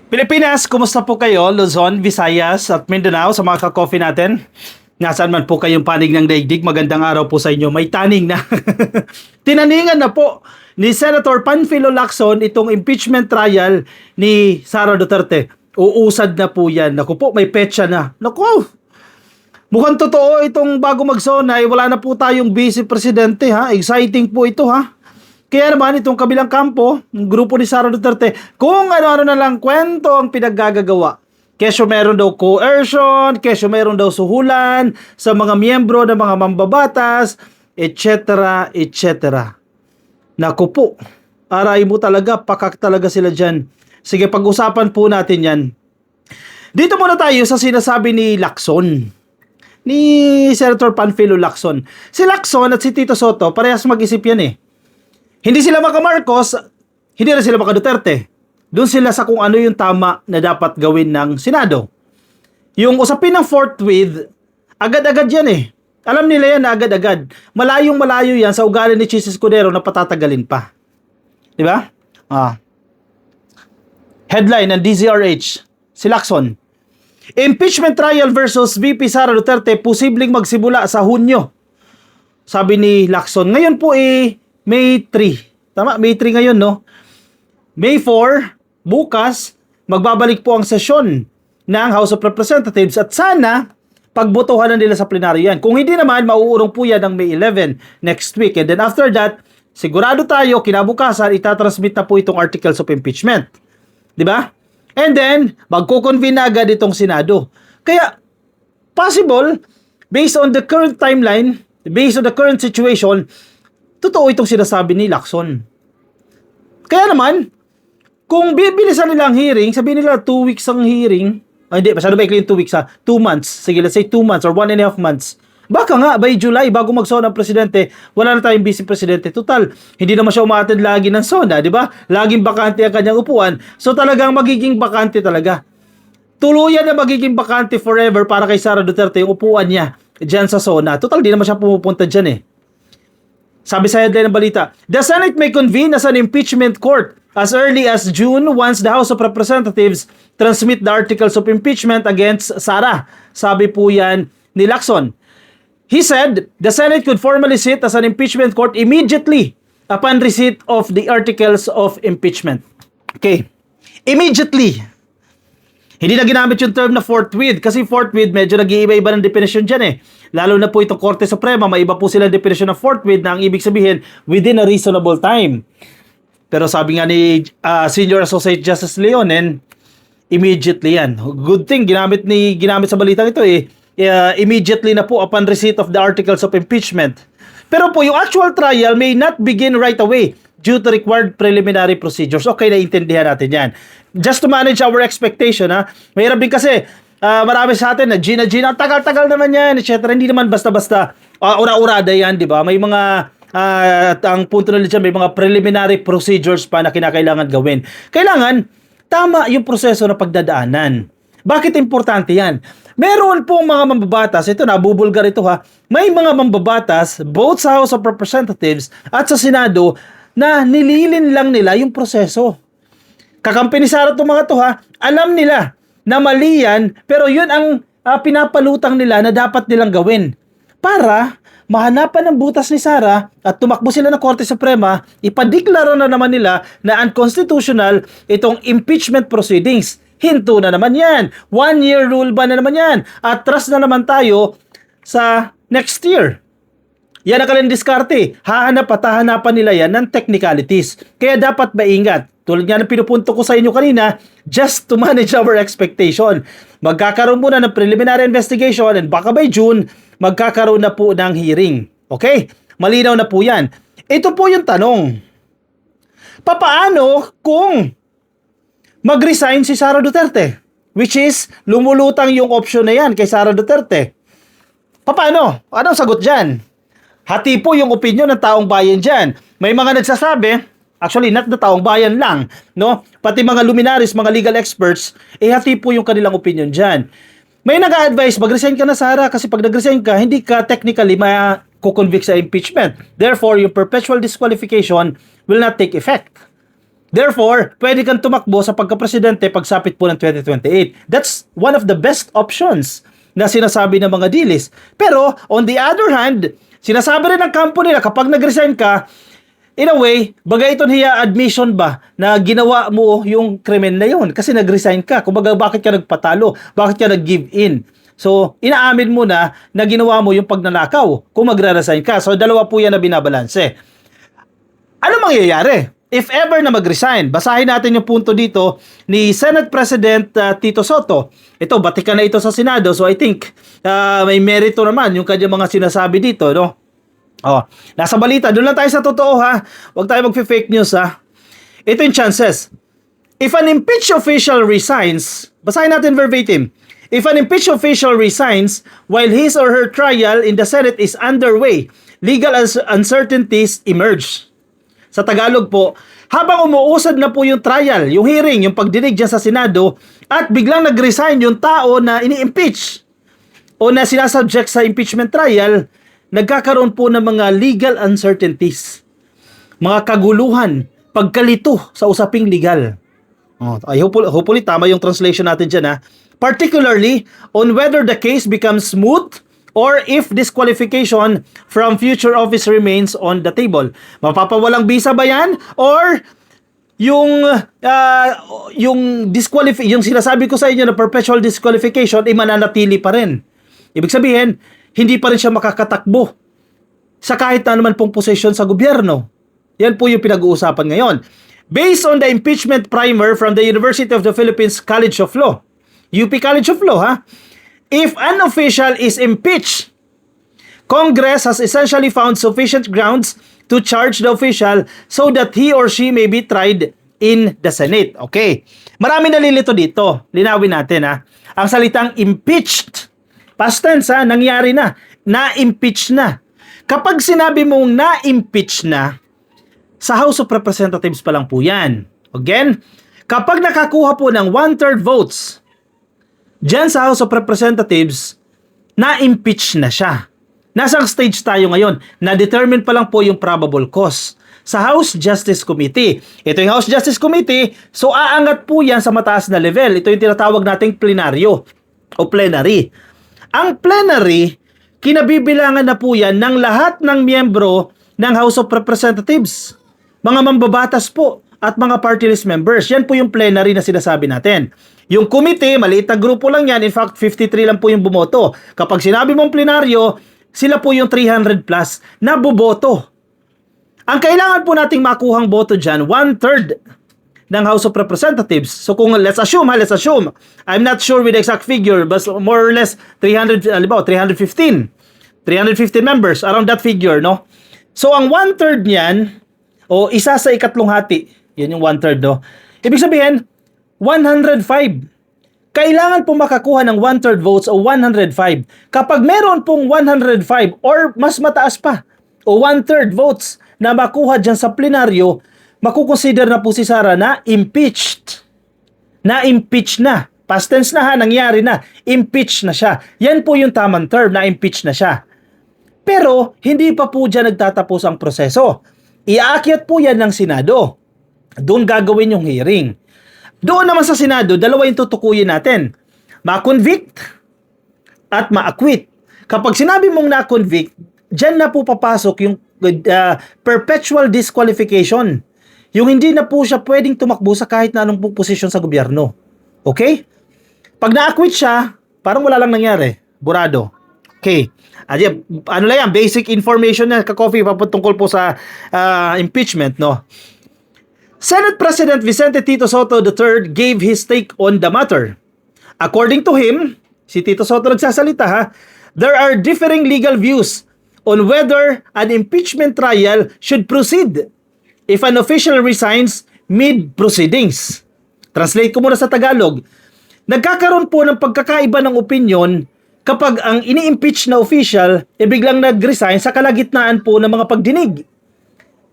Pilipinas, kumusta po kayo? Luzon, Visayas at Mindanao sa mga ka-coffee natin. Nasaan man po kayong panig ng daigdig, magandang araw po sa inyo. May taning na. Tinaningan na po ni Senator Panfilo Lacson itong impeachment trial ni Sara Duterte. Uusad na po yan. Naku po, may petsa na. Naku, mukhang totoo itong bago mag-sonay. Wala na po tayong vice presidente ha. Exciting po ito ha. Kaya naman itong kabilang kampo, ng grupo ni Sara Duterte, kung ano-ano na lang kwento ang pinaggagawa. Kesyo meron daw coercion, kesyo meron daw suhulan sa mga miyembro ng mga mambabatas, etc. etc. Naku po, aray mo talaga, pakak talaga sila dyan. Sige, pag-usapan po natin yan. Dito muna tayo sa sinasabi ni Lacson, ni Senator Panfilo Lacson. Si Lacson at si Tito Soto, parehas mag-isip yan eh. Hindi sila maka-Marcos, hindi rin sila maka-Duterte. Doon sila sa kung ano yung tama na dapat gawin ng Senado. Yung usapin ng fourth with, agad-agad yan eh. Alam nila yan na agad-agad. Malayong-malayo yan sa ugali ni Chis Escudero na patatagalin pa. Di ba? Headline ng DZRH, si Lacson. Impeachment trial versus VP Sara Duterte posibleng magsimula sa Hunyo. Sabi ni Lacson. Ngayon po May 3. Tama, May 3 ngayon, no? May 4, bukas, magbabalik po ang sesyon ng House of Representatives at sana pagbotohan na nila sa plenaryo yan. Kung hindi naman, mauurong po yan ng May 11 next week. And then after that, sigurado tayo, kinabukasan, itatransmit na po itong articles of impeachment. Di ba? And then, magko-convene na agad itong Senado. Kaya, possible, based on the current timeline, based on the current situation, totoo itong sinasabi ni Lacson. Kaya naman, kung bibilisan nila ang hearing, sabihin nila 2 weeks ang hearing, hindi, masyado ba ikli yung 2 weeks ha? 2 months. Sige, let's say 2 months or 1.5 months. Baka nga, by July, bago mag-SONA ang presidente, wala na tayong vice presidente. Total, hindi naman siya umattend lagi ng SONA, di ba? Laging bakante ang kanyang upuan. So talagang magiging bakante talaga. Tuluyan na magiging bakante forever para kay Sara Duterte yung upuan niya dyan sa SONA. Total, di naman siya pumupunta dyan eh. Sabi sa headline ng balita, the Senate may convene as an impeachment court as early as June once the House of Representatives transmit the articles of impeachment against Sara. Sabi po yan ni Lacson. He said, the Senate could formally sit as an impeachment court immediately upon receipt of the articles of impeachment. Okay. Immediately. Hindi na ginamit yung term na forthwith kasi forthwith medyo nag-iiba-iba ng definition dyan eh. Lalo na po itong Korte Suprema, may iba po sila definition ng forthwith na ang ibig sabihin within a reasonable time. Pero sabi nga ni Senior Associate Justice Leonen, immediately yan. Good thing, ginamit sa balitang ito immediately na po upon receipt of the articles of impeachment. Pero po yung actual trial may not begin right away due to required preliminary procedures. Okay, naiintindihan natin yan. Just to manage our expectation, mahirap din kasi marami sa atin na Gina, tagal-tagal naman yan, etc. Hindi naman basta-basta ura-urada yan, di ba? May mga, ang punto nila dyan, may mga preliminary procedures pa na kinakailangan gawin. Kailangan, tama yung proseso na pagdadaanan. Bakit importante yan? Meron pong mga mambabatas, ito nabubulgar ito may mga mambabatas, both sa House of Representatives at sa Senado, na nililin lang nila yung proseso. Kakampi ni Sara itong mga to alam nila na mali yan, pero yun ang pinapalutang nila na dapat nilang gawin. Para mahanapan ng butas ni Sara at tumakbo sila ng Korte Suprema, ipadeklara na naman nila na unconstitutional itong impeachment proceedings. Hinto na naman yan. 1-year rule ban na naman yan. Atras na naman tayo sa next year. Yan ang kanilang diskarte. Hahanapan nila yan ng technicalities. Kaya dapat maingat. Tulad nga ng pinupunto ko sa inyo kanina, just to manage our expectation. Magkakaroon muna ng preliminary investigation and baka by June, magkakaroon na po ng hearing. Okay? Malinaw na po yan. Ito po yung tanong. Papaano kung mag-resign si Sara Duterte? Which is, lumulutang yung option na yan kay Sara Duterte. Papaano? Anong sagot dyan? Hati po yung opinion ng taong bayan dyan. May mga nagsasabi, actually not the taong bayan lang, no? Pati mga luminaries, mga legal experts, hati po yung kanilang opinion dyan. May nag-a-advise, mag-resign ka na Sara kasi pag nag-resign ka, hindi ka technically kukonvict sa impeachment. Therefore, yung perpetual disqualification will not take effect. Therefore, pwede kang tumakbo sa pagka-presidente pagsapit po ng 2028. That's one of the best options na sinasabi ng mga dilis. Pero, on the other hand, sinasabi rin ng kampo nila kapag nag-resign ka, in a way, bagay ito hiya admission ba na ginawa mo yung krimen na yun kasi nag-resign ka. Kumbaga, bakit ka nagpatalo? Bakit ka nag-give in? So, inaamin mo na ginawa mo yung pagnanakaw kung magre-resign ka. So, dalawa po yan na binabalanse. Ano mangyayari? If ever na mag-resign, basahin natin yung punto dito ni Senate President Tito Soto. Ito, batikan na ito sa Senado. So, I think may merito naman yung kanyang mga sinasabi dito, no? Oh, nasa balita. Doon lang tayo sa totoo, ha? Huwag tayo mag-fake news, ha? Ito yung chances. If an impeached official resigns, basahin natin verbatim. If an impeached official resigns while his or her trial in the Senate is underway, legal uncertainties emerge. Sa Tagalog po, habang umuusad na po yung trial, yung hearing, yung pagdinig dyan sa Senado, at biglang nag-resign yung tao na ini-impeach o na sinasubject sa impeachment trial, nagkakaroon po ng mga legal uncertainties, mga kaguluhan, pagkalito sa usaping legal. Hopefully tama yung translation natin dyan, ha? Particularly on whether the case becomes moot or if disqualification from future office remains on the table. Mapapawalang bisa ba yan? Or yung yung sinasabi ko sa inyo na perpetual disqualification ay mananatili pa rin. Ibig sabihin, hindi pa rin siya makakatakbo sa kahit na naman pong posisyon sa gobyerno. Yan po yung pinag-uusapan ngayon. Based on the impeachment primer from the University of the Philippines College of Law, UP College of Law, ha? If an official is impeached, Congress has essentially found sufficient grounds to charge the official so that he or she may be tried in the Senate. Okay. Marami nalilito dito. Linawin natin, ha. Ang salitang impeached, past tense, ha, nangyari na. Na-impeach na. Kapag sinabi mong na-impeach na, sa House of Representatives pa lang po yan. Again, kapag nakakuha po ng 1/3 votes, diyan sa House of Representatives, na-impeach na siya. Nasang stage tayo ngayon? Na-determine pa lang po yung probable cause. Sa House Justice Committee. Ito yung House Justice Committee, so aangat po yan sa mataas na level. Ito yung tinatawag nating plenaryo o plenary. Ang plenary, kinabibilangan na po yan ng lahat ng miyembro ng House of Representatives. Mga mambabatas po at mga party list members. Yan po yung plenary na sinasabi natin. Yung committee, maliit na grupo lang yan. In fact, 53 lang po yung bumoto. Kapag sinabi mong plenaryo, sila po yung 300 plus na buboto. Ang kailangan po nating makuhang boto dyan, 1/3 ng House of Representatives. So kung let's assume, I'm not sure with the exact figure, but more or less 315 members, around that figure, no? So ang 1/3 niyan, o isa sa ikatlong hati, yun yung 1/3, no? Ibig sabihin, 105. Kailangan po makakuha ng 1/3 votes o 105. Kapag meron pong 105 or mas mataas pa o 1/3 votes na makuha dyan sa plenaryo, makukonsider na po si Sara na impeached. Na-impeach na. Past tense na, ha, nangyari na. Impeach na siya. Yan po yung tamang term, na-impeach na siya. Pero, hindi pa po dyan nagtatapos ang proseso. Iaakyat po yan ng Senado. Doon gagawin yung hearing. Doon naman sa Senado, dalawa yung tutukuyin natin. Ma-convict at ma-acquit. Kapag sinabi mong na-convict, dyan na po papasok yung perpetual disqualification. Yung hindi na po siya pwedeng tumakbo sa kahit na anong posisyon sa gobyerno. Okay? Pag na-acquit siya, parang wala lang nangyari. Burado. Okay. Ano lang yan, basic information na ka-coffee papatungkol po sa impeachment, no? Senate President Vicente Tito Soto III gave his take on the matter. According to him, si Tito Soto nagsasalita, ha, there are differing legal views on whether an impeachment trial should proceed if an official resigns mid-proceedings. Translate ko muna sa Tagalog. Nagkakaroon po ng pagkakaiba ng opinion kapag ang ini-impeach na official biglang nag-resign sa kalagitnaan po ng mga pagdinig.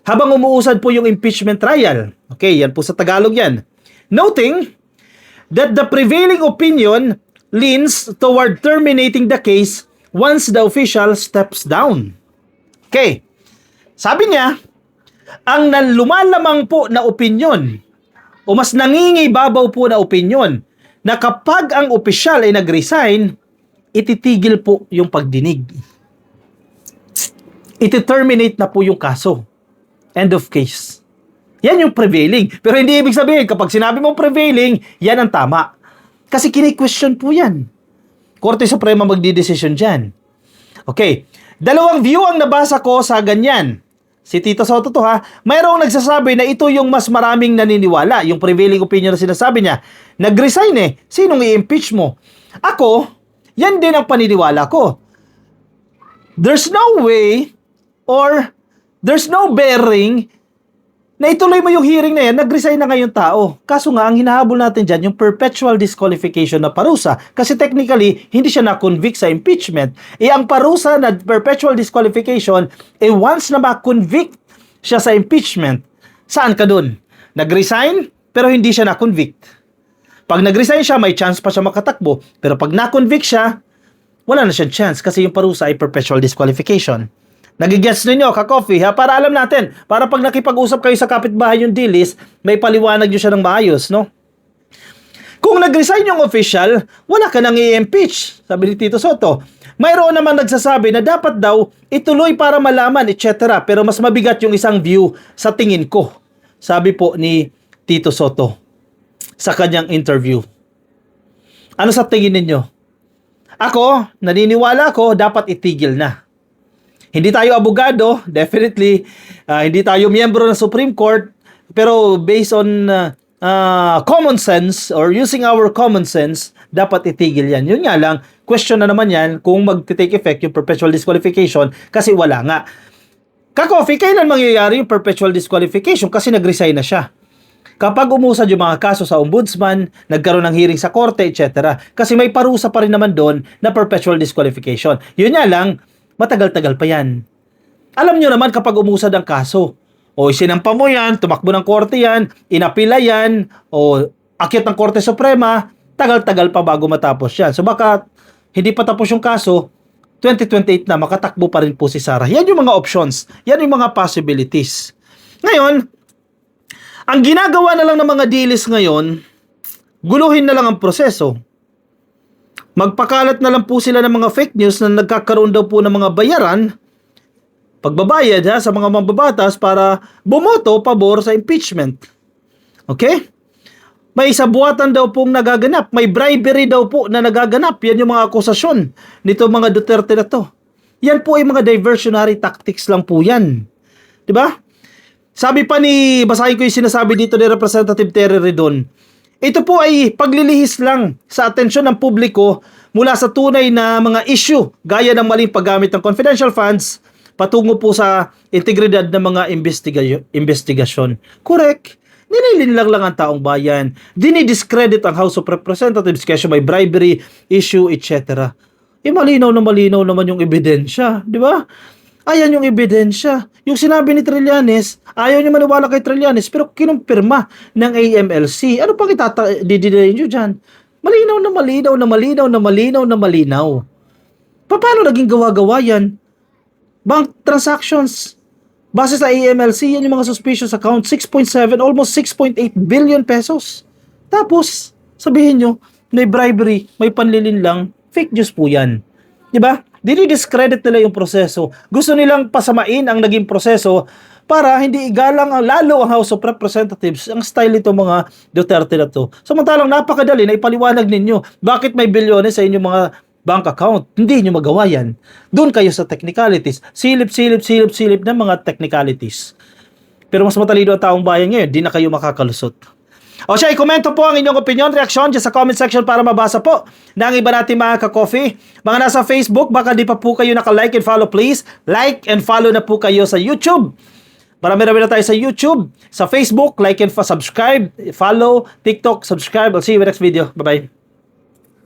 Habang umuusad po yung impeachment trial. Okay, yan po sa Tagalog yan. Noting that the prevailing opinion leans toward terminating the case once the official steps down. Okay, sabi niya, ang lumalamang po na opinion o mas nangingibabaw po na opinyon na kapag ang opisyal ay nag-resign, ititigil po yung pagdinig. Iti-terminate na po yung kaso. End of case. Yan yung prevailing. Pero hindi ibig sabihin, kapag sinabi mong prevailing, yan ang tama. Kasi kini-question po yan. Korte Suprema magdidesisyon dyan. Okay. Dalawang view ang nabasa ko sa ganyan. Si Tito Soto to ha. Mayroong nagsasabi na ito yung mas maraming naniniwala. Yung prevailing opinion na sinasabi niya. Nag-resign eh. Sinong i-impeach mo? Ako, yan din ang paniniwala ko. There's no way or there's no bearing na ituloy mo yung hearing na yan, nag-resign na ngayon tao. Kaso nga, ang hinahabol natin dyan, yung perpetual disqualification na parusa. Kasi technically, hindi siya na-convict sa impeachment. Ang parusa na perpetual disqualification, once na ma-convict siya sa impeachment, saan ka dun? Nag-resign, pero hindi siya na-convict. Pag nag-resign siya, may chance pa siya makatakbo. Pero pag na-convict siya, wala na siyang chance kasi yung parusa ay perpetual disqualification. Nagigets ninyo, ka-coffee, ha? Para alam natin. Para pag nakipag-usap kayo sa kapitbahay yung dilis, may paliwanag nyo siya ng maayos, no? Kung nag-resign yung official, wala ka nang i-impeach, sabi ni Tito Soto. Mayroon naman nagsasabi na dapat daw ituloy para malaman, etc. Pero mas mabigat yung isang view sa tingin ko, sabi po ni Tito Soto sa kanyang interview. Ano sa tingin ninyo? Ako, naniniwala ko, dapat itigil na. Hindi tayo abogado, definitely. Hindi tayo miyembro ng Supreme Court. Pero based on common sense or using our common sense, dapat itigil yan. Yun nga lang, question na naman yan kung mag-take effect yung perpetual disqualification kasi wala nga. Ka-coffee, kailan mangyayari yung perpetual disqualification? Kasi nag-resign na siya. Kapag umusad yung mga kaso sa ombudsman, nagkaroon ng hearing sa korte, etc. Kasi may parusa pa rin naman doon na perpetual disqualification. Yun nga lang, matagal-tagal pa yan. Alam nyo naman kapag umusad ang kaso, o isinampa mo yan, tumakbo ng korte yan, inapila yan, o akyat ng Korte Suprema, tagal-tagal pa bago matapos yan. So baka hindi pa tapos yung kaso, 2028 na, makatakbo pa rin po si Sara. Yan yung mga options. Yan yung mga possibilities. Ngayon, ang ginagawa na lang ng mga dilis ngayon, guluhin na lang ang proseso. Magpakalat na lang po sila ng mga fake news na nagkakaroon daw po ng mga bayaran, pagbabayad sa mga mambabatas para bumoto pabor sa impeachment. Okay? May sabuatan daw pong nagaganap. May bribery daw po na nagaganap. Yan yung mga akusasyon nito mga Duterte na to. Yan po ay mga diversionary tactics lang po yan. Diba? Sabi pa basahin ko yung sinasabi dito ni Representative Terry Redon, ito po ay paglilihis lang sa atensyon ng publiko mula sa tunay na mga issue gaya ng maling paggamit ng confidential funds patungo po sa integridad ng mga investigasyon. Correct. Nililinlang lang ang taong bayan. Dinidiscredit ang House of Representatives kasi may bribery issue, etc. Malinaw naman yung ebidensya. Di ba? Ayan yung ebidensya. Yung sinabi ni Trillanes, ayaw niya maniwala kay Trillanes, pero kinumpirma ng AMLC. Ano pang didinayin nyo dyan? Malinaw. Paano naging gawa-gawa yan? Bank transactions. Base sa AMLC, yan yung mga suspicious account. 6.7, almost 6.8 billion pesos. Tapos, sabihin nyo, may bribery, may panlilinlang, fake news po yan. Diba? Dinidiscredit nila yung proseso. Gusto nilang pasamain ang naging proseso para hindi igalang lalo ang House of Representatives. Ang style nito mga Duterte na to. Samantalang napakadali na ipaliwanag ninyo bakit may bilyones sa inyong mga bank account. Hindi nyo magawa yan. Doon kayo sa technicalities. Silip ng mga technicalities. Pero mas matalino ang taong bayan ngayon, di na kayo makakalusot. O siya, i-komento po ang inyong opinion, reaksyon dyan sa comment section para mabasa po ng iba natin mga ka-coffee. Mga nasa Facebook, baka di pa po kayo naka-like and follow, please. Like and follow na po kayo sa YouTube. Marami na tayo sa YouTube, sa Facebook, like and subscribe, follow, TikTok, subscribe. I'll see you in the next video. Bye-bye.